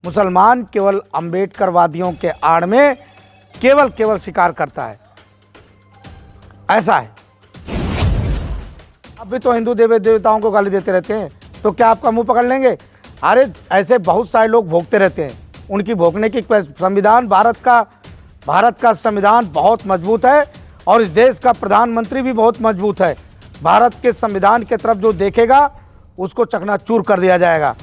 मुसलमान केवल अम्बेडकरवादियों के आड़ में केवल शिकार करता है, ऐसा है। अब भी तो हिंदू देवी देवताओं को गाली देते रहते हैं, तो क्या आपका मुंह पकड़ लेंगे? अरे ऐसे बहुत सारे लोग भोगते रहते हैं, उनकी भोगने की संविधान भारत का संविधान बहुत मजबूत है और इस देश का प्रधानमंत्री भी बहुत मजबूत है। भारत के संविधान की तरफ जो देखेगा उसको चकनाचूर कर दिया जाएगा।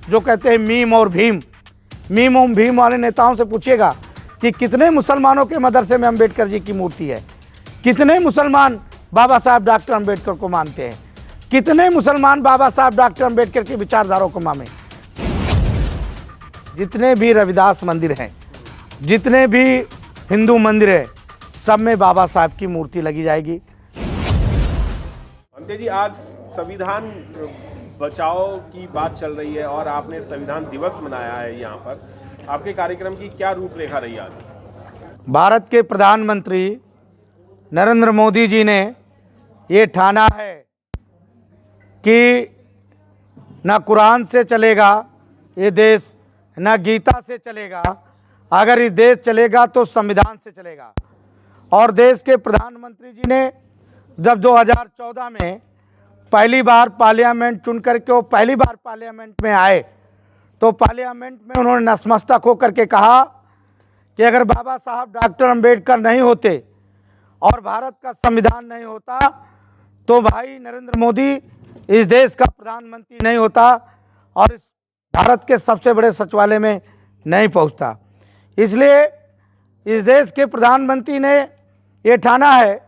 जो कहते हैं मीम और भीम वाले नेताओं से पूछिएगा कि कितने मुसलमानों के मदरसे में अंबेडकर जी की मूर्ति है, कितने मुसलमान बाबा साहब डॉक्टर अंबेडकर को मानते हैं, कितने मुसलमान बाबा साहब डॉक्टर अंबेडकर की विचारधाराओं को माने। जितने भी रविदास मंदिर हैं, जितने भी हिंदू मंदिर हैं, सब में बाबा साहब की मूर्ति लगी जाएगी। अंते जी, आज संविधान बचाओ की बात चल रही है और आपने संविधान दिवस मनाया है। यहाँ पर आपके कार्यक्रम की क्या रूपरेखा रही आज? भारत के प्रधानमंत्री नरेंद्र मोदी जी ने ये ठाना है कि ना कुरान से चलेगा ये देश, ना गीता से चलेगा। अगर ये देश चलेगा तो संविधान से चलेगा। और देश के प्रधानमंत्री जी ने जब 2014 में पहली बार पार्लियामेंट चुन करके वो पहली बार पार्लियामेंट में आए, तो पार्लियामेंट में उन्होंने नतमस्तक होकर के कहा कि अगर बाबा साहब डॉक्टर अंबेडकर नहीं होते और भारत का संविधान नहीं होता तो भाई नरेंद्र मोदी इस देश का प्रधानमंत्री नहीं होता और इस भारत के सबसे बड़े सचिवालय में नहीं पहुंचता। इसलिए इस देश के प्रधानमंत्री ने ये ठाना है,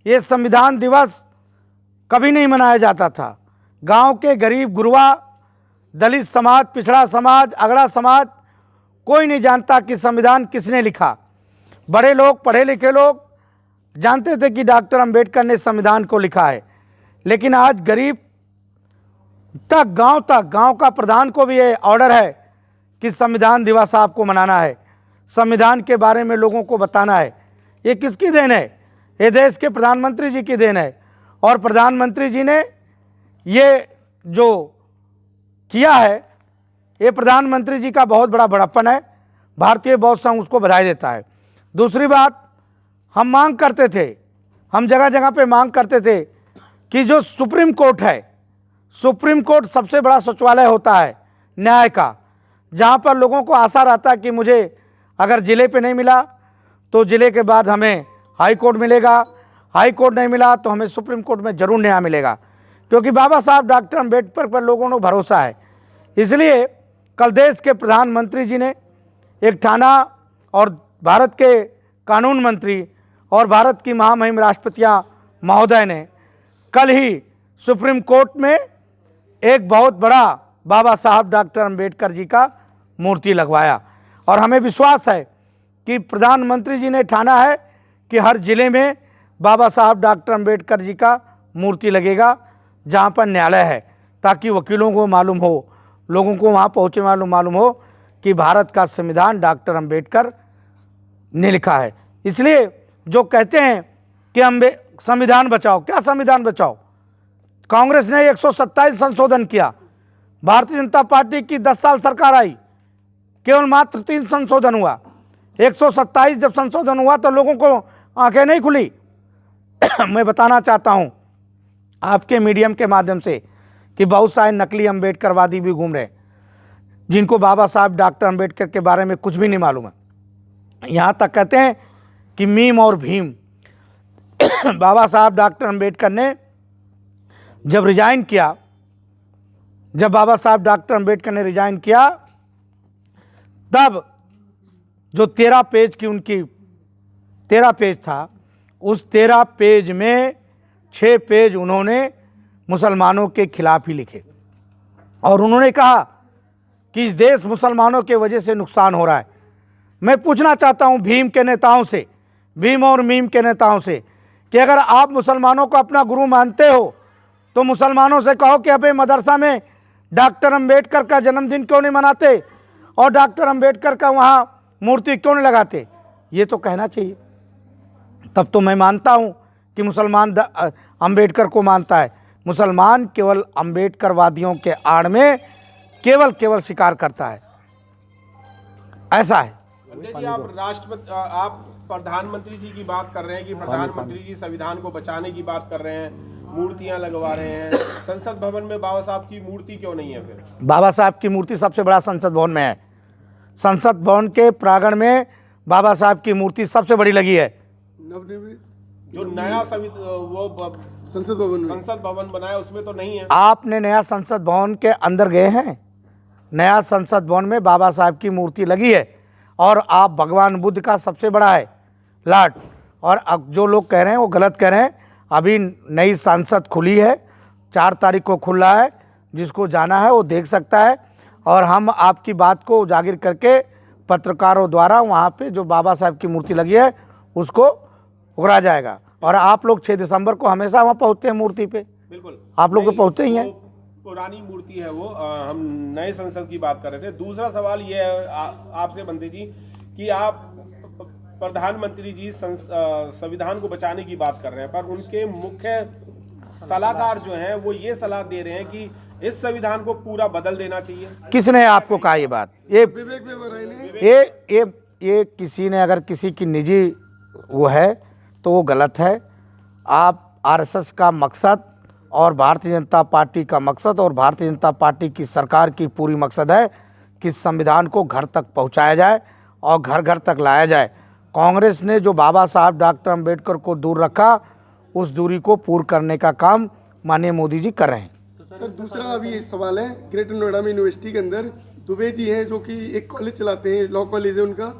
ये संविधान दिवस कभी नहीं मनाया जाता था। गांव के गरीब गुरबा, दलित समाज, पिछड़ा समाज, अगड़ा समाज, कोई नहीं जानता कि संविधान किसने लिखा। बड़े लोग, पढ़े लिखे लोग जानते थे कि डॉक्टर अंबेडकर ने संविधान को लिखा है, लेकिन आज गरीब तक, गांव का प्रधान को भी ये ऑर्डर है कि संविधान दिवस आपको मनाना है, संविधान के बारे में लोगों को बताना है। ये किसकी देन है? ये देश के प्रधानमंत्री जी की देन है। और प्रधानमंत्री जी ने ये जो किया है, ये प्रधानमंत्री जी का बहुत बड़ा बड़प्पन है। भारतीय बौद्ध संघ उसको बधाई देता है। दूसरी बात, हम मांग करते थे, हम जगह जगह पे मांग करते थे कि जो सुप्रीम कोर्ट है, सुप्रीम कोर्ट सबसे बड़ा सचिवालय होता है न्याय का, जहाँ पर लोगों को आशा रहता है कि मुझे अगर ज़िले पे नहीं मिला तो ज़िले के बाद हमें हाई कोर्ट मिलेगा, हाई कोर्ट नहीं मिला तो हमें सुप्रीम कोर्ट में ज़रूर न्याय मिलेगा, क्योंकि बाबा साहब डॉक्टर अंबेडकर पर लोगों को भरोसा है। इसलिए कल देश के प्रधानमंत्री जी ने एक ठाना और भारत के कानून मंत्री और भारत की महामहिम राष्ट्रपतियाँ महोदय ने कल ही सुप्रीम कोर्ट में एक बहुत बड़ा बाबा साहब डॉक्टर अंबेडकर जी का मूर्ति लगवाया। और हमें विश्वास है कि प्रधानमंत्री जी ने ठाना है कि हर ज़िले में बाबा साहब डॉक्टर अंबेडकर जी का मूर्ति लगेगा जहाँ पर न्यायालय है, ताकि वकीलों को मालूम हो, लोगों को वहाँ पहुँचे मालूम हो कि भारत का संविधान डॉक्टर अंबेडकर ने लिखा है। इसलिए जो कहते हैं कि संविधान बचाओ, क्या संविधान बचाओ? कांग्रेस ने 127 संशोधन किया, भारतीय जनता पार्टी की 10 साल सरकार आई, केवल मात्र 3 संशोधन हुआ। 127 जब संशोधन हुआ तो लोगों को आंखें नहीं खुली। मैं बताना चाहता हूं आपके मीडियम के माध्यम से कि बहुत सारे नकली अंबेडकरवादी भी घूम रहे हैं, जिनको बाबा साहब डॉक्टर अंबेडकर के बारे में कुछ भी नहीं मालूम है। यहाँ तक कहते हैं कि मीम और भीम। बाबा साहब डॉक्टर अंबेडकर ने जब रिजाइन किया, जब बाबा साहब डॉक्टर अंबेडकर ने रिजाइन किया, तब जो 13 पेज की उनकी 13 पेज था, उस 13 पेज में 6 पेज उन्होंने मुसलमानों के खिलाफ ही लिखे। और उन्होंने कहा कि इस देश मुसलमानों के वजह से नुकसान हो रहा है। मैं पूछना चाहता हूं भीम के नेताओं से, भीम और मीम के नेताओं से, कि अगर आप मुसलमानों को अपना गुरु मानते हो तो मुसलमानों से कहो कि अबे मदरसा में डॉक्टर अंबेडकर का जन्मदिन क्यों नहीं मनाते और डॉक्टर अंबेडकर का वहाँ मूर्ति क्यों नहीं लगाते। ये तो कहना चाहिए। तब तो मैं मानता हूँ कि मुसलमान अंबेडकर को मानता है। मुसलमान केवल अंबेडकरवादियों के आड़ में केवल शिकार करता है, ऐसा है। संजय जी, आप प्रधानमंत्री जी की बात कर रहे हैं कि प्रधानमंत्री जी संविधान को बचाने की बात कर रहे हैं, मूर्तियां लगवा रहे हैं। संसद भवन में बाबा साहब की मूर्ति क्यों नहीं है फिर? बाबा साहब की मूर्ति सबसे बड़ा संसद भवन में है। संसद भवन के प्रांगण में बाबा साहब की मूर्ति सबसे बड़ी लगी है। जो नया संसद भवन बनाया उसमें तो नहीं है। आपने नया संसद भवन के अंदर गए हैं? नया संसद भवन में बाबा साहब की मूर्ति लगी है और आप भगवान बुद्ध का सबसे बड़ा है लाट। और अब जो लोग कह रहे हैं वो गलत कह रहे हैं। अभी नई संसद खुली है, 4 तारीख को खुल रहा है, जिसको जाना है वो देख सकता है। और हम आपकी बात को उजागर करके पत्रकारों द्वारा वहाँ पे जो बाबा साहब की मूर्ति लगी है उसको उगड़ा जाएगा। और आप लोग 6 दिसंबर को हमेशा वहाँ पहुँचते हैं मूर्ति पे। बिल्कुल, आप लोग तो पहुँचते ही हैं। पुरानी मूर्ति है वो। हम नए संसद की बात कर रहे थे। दूसरा सवाल ये है आपसे बंदे जी कि आप प्रधानमंत्री जी संविधान को बचाने की बात कर रहे हैं, पर उनके मुख्य सलाहकार जो हैं वो ये सलाह दे रहे हैं कि इस संविधान को पूरा बदल देना चाहिए। किसने आपको कहा ये बात? ये किसी ने, अगर किसी की निजी वो है तो वो गलत है। आप आरएसएस का मकसद और भारतीय जनता पार्टी का मकसद और भारतीय जनता पार्टी की सरकार की पूरी मकसद है कि संविधान को घर तक पहुंचाया जाए और घर घर तक लाया जाए। कांग्रेस ने जो बाबा साहब डॉक्टर अंबेडकर को दूर रखा, उस दूरी को पूर्ण करने का काम माननीय मोदी जी कर रहे हैं। सर, दूसरा अभी सवाल है, ग्रेटर नोएडा में यूनिवर्सिटी के अंदर दुबे जी हैं जो कि एक कॉलेज चलाते हैं, लॉ कॉलेज है उनका,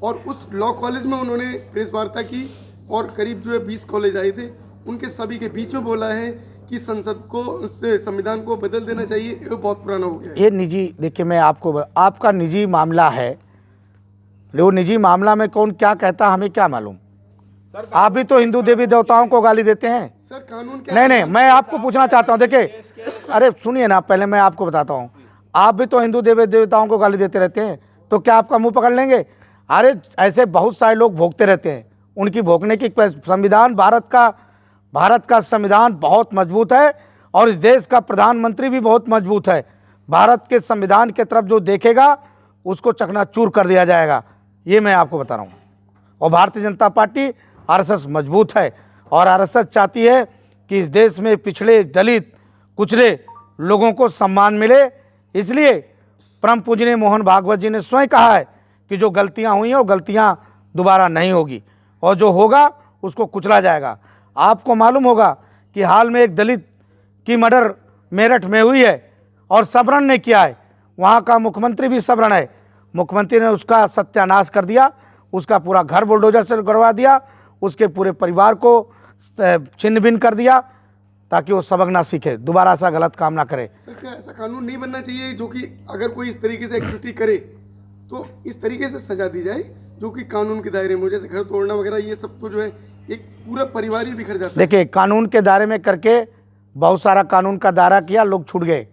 और उस लॉ कॉलेज में उन्होंने प्रेस वार्ता की और करीब जो है 20 कॉलेज आए थे, उनके सभी के बीच में बोला है कि संसद को, संविधान को बदल देना चाहिए, ये बहुत पुराना हो गया है। ये निजी, देखिए मैं आपका निजी मामला है, वो निजी मामला में कौन क्या कहता हमें क्या मालूम। आप भी तो हिंदू देवी देवताओं को गाली देते हैं। सर, कानून क्या? नहीं, मैं आपको पूछना चाहता हूँ। देखिए, अरे सुनिए ना, पहले मैं आपको बताता हूँ। आप भी तो हिंदू देवी देवताओं को गाली देते रहते हैं, तो क्या आपका मुंह पकड़ लेंगे? अरे ऐसे बहुत सारे लोग भोगते रहते हैं, उनकी भोगने की संविधान, भारत का संविधान बहुत मजबूत है और इस देश का प्रधानमंत्री भी बहुत मजबूत है। भारत के संविधान के तरफ जो देखेगा उसको चकनाचूर कर दिया जाएगा, ये मैं आपको बता रहा हूँ। और भारतीय जनता पार्टी, आरएसएस मजबूत है और आरएसएस चाहती है कि इस देश में पिछड़े, दलित, कुचले लोगों को सम्मान मिले। इसलिए परम पूजनीय मोहन भागवत जी ने स्वयं कहा है कि जो गलतियां हुई हैं वो गलतियां दोबारा नहीं होगी और जो होगा उसको कुचला जाएगा। आपको मालूम होगा कि हाल में एक दलित की मर्डर मेरठ में हुई है और सबरण ने किया है। वहाँ का मुख्यमंत्री भी सबरण है। मुख्यमंत्री ने उसका सत्यानाश कर दिया, उसका पूरा घर बुलडोजर से गड़वा दिया, उसके पूरे परिवार को छिन्न भिन्न कर दिया ताकि वो सबक ना सीखे, दोबारा ऐसा गलत काम ना करे। सर, क्या ऐसा कानून नहीं बनना चाहिए जो कि अगर कोई इस तरीके से एक्टिविटी करे तो इस तरीके से सजा दी जाए जो कि कानून के दायरे में, जैसे घर तोड़ना वगैरह, ये सब तो जो है एक पूरा परिवार ही बिखर जाता है। देखिए, कानून के दायरे में करके बहुत सारा कानून का दायरा किया, लोग छूट गए।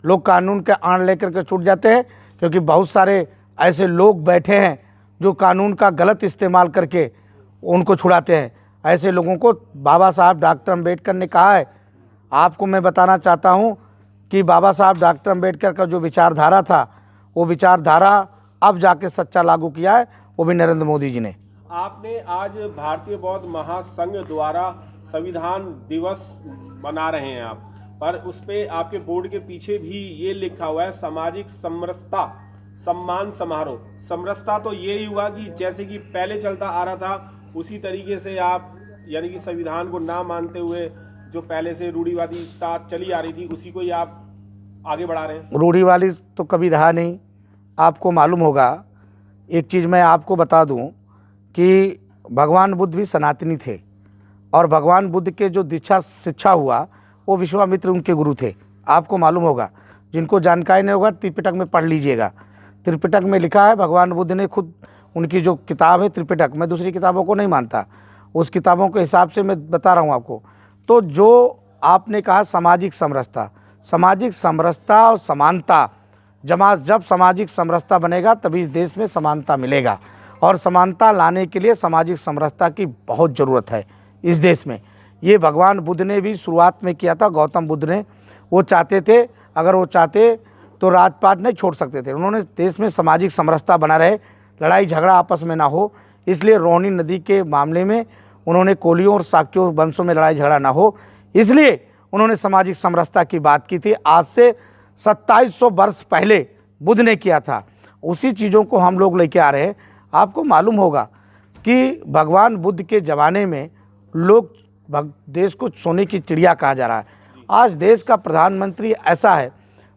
लोग कानून के आड़ लेकर के छूट जाते हैं क्योंकि बहुत सारे ऐसे लोग बैठे हैं जो कानून का गलत इस्तेमाल करके उनको छुड़ाते हैं। ऐसे लोगों को बाबा साहब डॉक्टर अंबेडकर ने कहा है। आपको मैं बताना चाहता हूं कि बाबा साहब डॉक्टर अंबेडकर का जो विचारधारा था, वो विचारधारा अब जाके सच्चा लागू किया है, वो भी नरेंद्र मोदी जी ने। आपने आज भारतीय बौद्ध महासंघ द्वारा संविधान दिवस मना रहे हैं आप, पर उस पे आपके बोर्ड के पीछे भी ये लिखा हुआ है सामाजिक समरसता सम्मान समारोह। समरसता तो ये ही हुआ कि जैसे कि पहले चलता आ रहा था उसी तरीके से आप, यानी कि संविधान को ना मानते हुए जो पहले से रूढ़िवादिता चली आ रही थी उसी को ही आप आगे बढ़ा रहे हैं। रूढ़िवादी तो कभी रहा नहीं। आपको मालूम होगा, एक चीज़ मैं आपको बता दूं कि भगवान बुद्ध भी सनातनी थे और भगवान बुद्ध के जो दीक्षा शिक्षा हुआ वो विश्वामित्र उनके गुरु थे। आपको मालूम होगा, जिनको जानकारी नहीं होगा त्रिपिटक में पढ़ लीजिएगा। त्रिपिटक में लिखा है, भगवान बुद्ध ने खुद, उनकी जो किताब है त्रिपिटक, मैं दूसरी किताबों को नहीं मानता, उस किताबों के हिसाब से मैं बता रहा हूँ आपको। तो जो आपने कहा सामाजिक समरसता और समानता, जब सामाजिक समरसता बनेगा तभी इस देश में समानता मिलेगा और समानता लाने के लिए सामाजिक समरसता की बहुत ज़रूरत है इस देश में। ये भगवान बुद्ध ने भी शुरुआत में किया था, गौतम बुद्ध ने। वो चाहते थे, अगर वो चाहते तो राजपाट नहीं छोड़ सकते थे। उन्होंने देश में सामाजिक समरसता बना रहे, लड़ाई झगड़ा आपस में ना हो, इसलिए रोहिणी नदी के मामले में उन्होंने कोलियों और साक्यों वंशों में लड़ाई झगड़ा ना हो, इसलिए उन्होंने सामाजिक समरसता की बात की थी। आज से 2700 वर्ष पहले बुद्ध ने किया था, उसी चीज़ों को हम लोग लेके आ रहे हैं। आपको मालूम होगा कि भगवान बुद्ध के ज़माने में लोग देश को सोने की चिड़िया कहा जा रहा है। आज देश का प्रधानमंत्री ऐसा है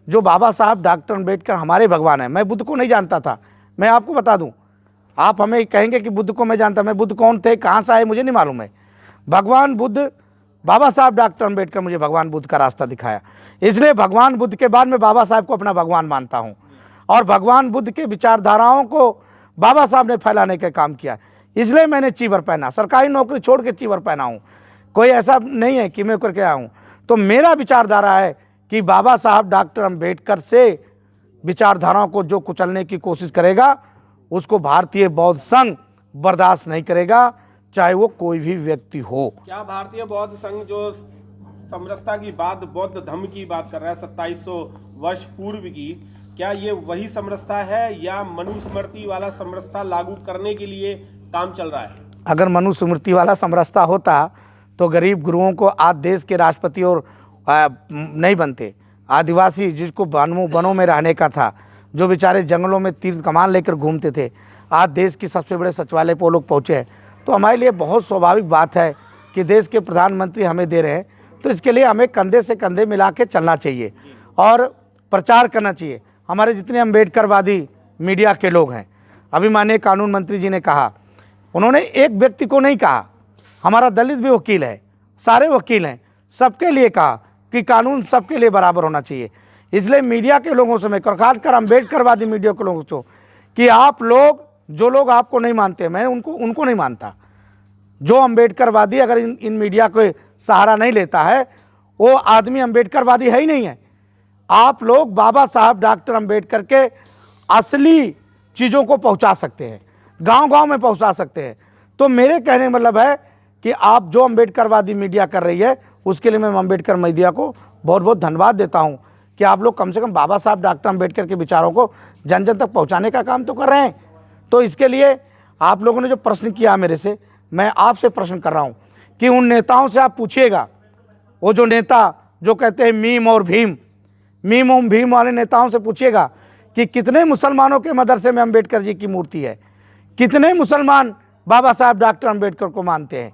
जो बाबा साहब डॉक्टर अम्बेडकर हमारे भगवान है। मैं बुद्ध को नहीं जानता था, मैं आपको बता दूं, आप हमें कहेंगे कि बुद्ध को मैं जानता, मैं बुद्ध कौन थे, कहाँ से आए, मुझे नहीं मालूम है। भगवान बुद्ध, बाबा साहब डॉक्टर अम्बेडकर मुझे भगवान बुद्ध का रास्ता दिखाया, इसलिए भगवान बुद्ध के बाद मैं बाबा साहब को अपना भगवान मानता हूँ। और भगवान बुद्ध के विचारधाराओं को बाबा साहब ने फैलाने का काम किया, इसलिए मैंने चीवर पहना, सरकारी नौकरी छोड़ के चीवर पहना हूँ। कोई ऐसा नहीं है कि मैं करके आया हूँ। तो मेरा विचारधारा है कि बाबा साहब डॉक्टर अम्बेडकर से विचारधाराओं को जो कुचलने की कोशिश करेगा उसको भारतीय बौद्ध संघ बर्दाश्त नहीं करेगा, चाहे वो कोई भी व्यक्ति हो। क्या भारतीय बौद्ध संघ जो समरसता की बात, बौद्ध धम्म की बात कर रहा है 2700 वर्ष पूर्व की, क्या ये वही समरसता है या मनुस्मृति वाला समरसता लागू करने के लिए काम चल रहा है? अगर मनुस्मृति वाला समरसता होता तो गरीब गुरुओं को आज देश के राष्ट्रपति और नहीं बनते। आदिवासी जिसको वनों में रहने का था, जो बेचारे जंगलों में तीर कमान लेकर घूमते थे, आज देश की सबसे बड़े सचिवालय पर वो लोग पहुँचे हैं। तो हमारे लिए बहुत स्वाभाविक बात है कि देश के प्रधानमंत्री हमें दे रहे हैं, तो इसके लिए हमें कंधे से कंधे मिला के चलना चाहिए और प्रचार करना चाहिए। हमारे जितने अम्बेडकरवादी मीडिया के लोग हैं, अभी माननीय कानून मंत्री जी ने कहा, उन्होंने एक व्यक्ति को नहीं कहा, हमारा दलित भी वकील है, सारे वकील हैं, सबके लिए कहा कि कानून सबके लिए बराबर होना चाहिए। इसलिए मीडिया के लोगों से मैं खासकर अम्बेडकरवादी मीडिया के लोगों से कि आप लोग, जो लोग आपको नहीं मानते, मैं उनको नहीं मानता। जो अम्बेडकरवादी अगर इन मीडिया को सहारा नहीं लेता है, वो आदमी अम्बेडकरवादी है ही नहीं है। आप लोग बाबा साहब डॉक्टर अम्बेडकर के असली चीज़ों को पहुंचा सकते हैं, गांव-गांव में पहुंचा सकते हैं। तो मेरे कहने का मतलब है कि आप जो अम्बेडकरवादी मीडिया कर रही है, उसके लिए मैं अम्बेडकर मीडिया को बहुत बहुत धन्यवाद देता हूं कि आप लोग कम से कम बाबा साहब डॉक्टर अम्बेडकर के विचारों को जन जन तक पहुंचाने का काम तो कर रहे हैं। तो इसके लिए आप लोगों ने जो प्रश्न किया मेरे से, मैं आपसे प्रश्न कर रहा हूं कि उन नेताओं से आप पूछिएगा, वो जो नेता जो कहते हैं मीम और भीम, मीम और भीम वाले नेताओं से पूछिएगा कि कितने मुसलमानों के मदरसे में अम्बेडकर जी की मूर्ति है, कितने मुसलमान बाबा साहब डॉक्टर अम्बेडकर को मानते हैं,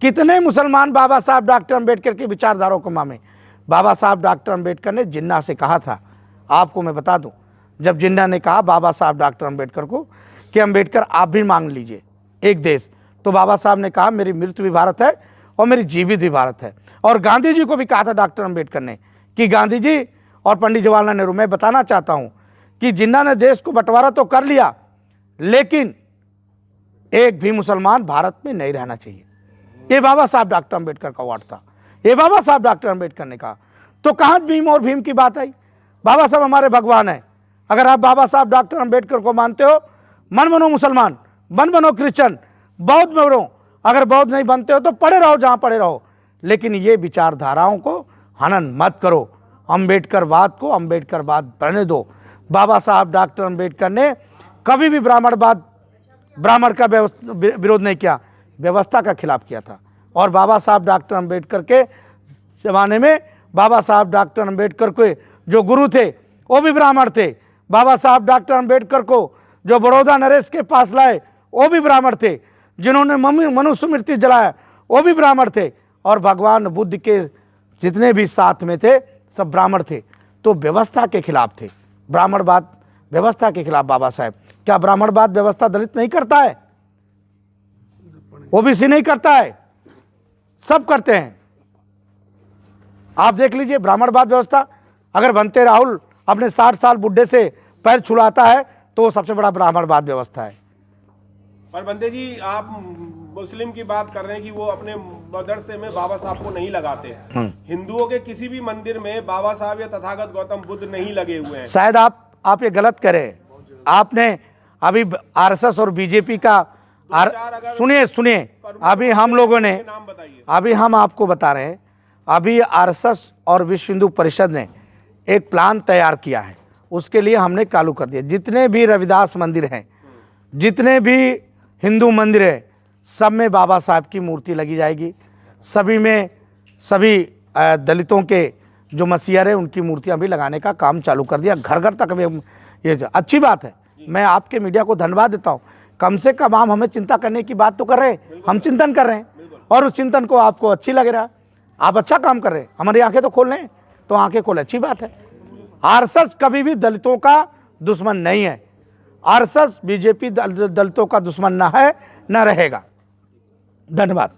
कितने मुसलमान बाबा साहब डॉक्टर अम्बेडकर की विचारधाराओं को माने। बाबा साहब डॉक्टर अम्बेडकर ने जिन्ना से कहा था, आपको मैं बता दूं, जब जिन्ना ने कहा बाबा साहब डॉक्टर अम्बेडकर को कि अम्बेडकर आप भी मांग लीजिए एक देश, तो बाबा साहब ने कहा मेरी मृत्यु भी भारत है और मेरी जीवित भी भारत है। और गांधी जी को भी कहा था डॉक्टर अम्बेडकर ने कि गांधी जी और पंडित जवाहरलाल नेहरू, मैं बताना चाहता हूं कि जिन्ना ने देश को बंटवारा तो कर लिया, लेकिन एक भी मुसलमान भारत में नहीं रहना चाहिए। ये बाबा साहब डॉक्टर अम्बेडकर का वार्ड था, ये बाबा साहब डॉक्टर अम्बेडकर ने कहा। तो कहाँ भीम और भीम की बात आई? बाबा साहब हमारे भगवान है। अगर आप बाबा साहब डॉक्टर अम्बेडकर को मानते हो, मन बनो मुसलमान, मन बनो क्रिश्चियन, बौद्ध बनो। अगर बौद्ध नहीं बनते हो तो पढ़े रहो जहाँ पढ़े रहो, लेकिन ये विचारधाराओं को हनन मत करो। अम्बेडकरवाद को अम्बेडकरवाद रहने दो। बाबा साहब डॉक्टर अम्बेडकर ने कभी भी ब्राह्मण का विरोध नहीं किया, व्यवस्था का खिलाफ किया था। और बाबा साहब डॉक्टर अम्बेडकर के ज़माने में बाबा साहब डॉक्टर अम्बेडकर के जो गुरु थे वो भी ब्राह्मण थे। बाबा साहब डॉक्टर अम्बेडकर को जो बड़ौदा नरेश के पास लाए वो भी ब्राह्मण थे। जिन्होंने मनुस्मृति जलाया वो भी ब्राह्मण थे। और भगवान बुद्ध के जितने भी साथ में थे सब ब्राह्मण थे। तो व्यवस्था के खिलाफ थे, ब्राह्मणवाद व्यवस्था के खिलाफ बाबा साहब। क्या ब्राह्मणवाद व्यवस्था दलित नहीं करता है? ओबीसी नहीं करता है? सब करते हैं। आप देख लीजिए ब्राह्मणवाद व्यवस्था। अगर बनते राहुल अपने 60 साल बुढ़े से पैर छुलाता है तो वो सबसे बड़ा ब्राह्मणवाद व्यवस्था है। पर बंदे जी, आप मुस्लिम की बात कर रहे हैं कि वो अपने मदरसे में बाबा साहब को नहीं लगाते। हिंदुओं के किसी भी मंदिर में बाबा साहब या तथागत गौतम बुद्ध नहीं लगे हुए हैं। शायद आप ये गलत करें। आपने अभी आरएसएस और बीजेपी का सुनिए अभी हम लोगों ने, अभी हम आपको बता रहे हैं, अभी आरएसएस और विश्व हिंदू परिषद ने एक प्लान तैयार किया है उसके लिए हमने चालू कर दिया। जितने भी रविदास मंदिर हैं, जितने भी हिंदू मंदिर है, सब में बाबा साहब की मूर्ति लगी जाएगी। सभी में सभी दलितों के जो मसीहर है उनकी मूर्तियां भी लगाने का काम चालू कर दिया। घर घर तक में ये अच्छी बात है। मैं आपके मीडिया को धन्यवाद देता हूं। कम से कम आप हमें चिंता करने की बात तो कर रहे हैं, हम चिंतन कर रहे हैं और उस चिंतन को आपको अच्छी लग रहा है, आप अच्छा काम कर रहे हैं। हमारी आंखें तो खोल रहे हैं, तो आंखें खोल, अच्छी बात है। आरएसएस कभी भी दलितों का दुश्मन नहीं है। आरएसएस बीजेपी दलितों का दुश्मन ना है, ना रहेगा। धन्यवाद।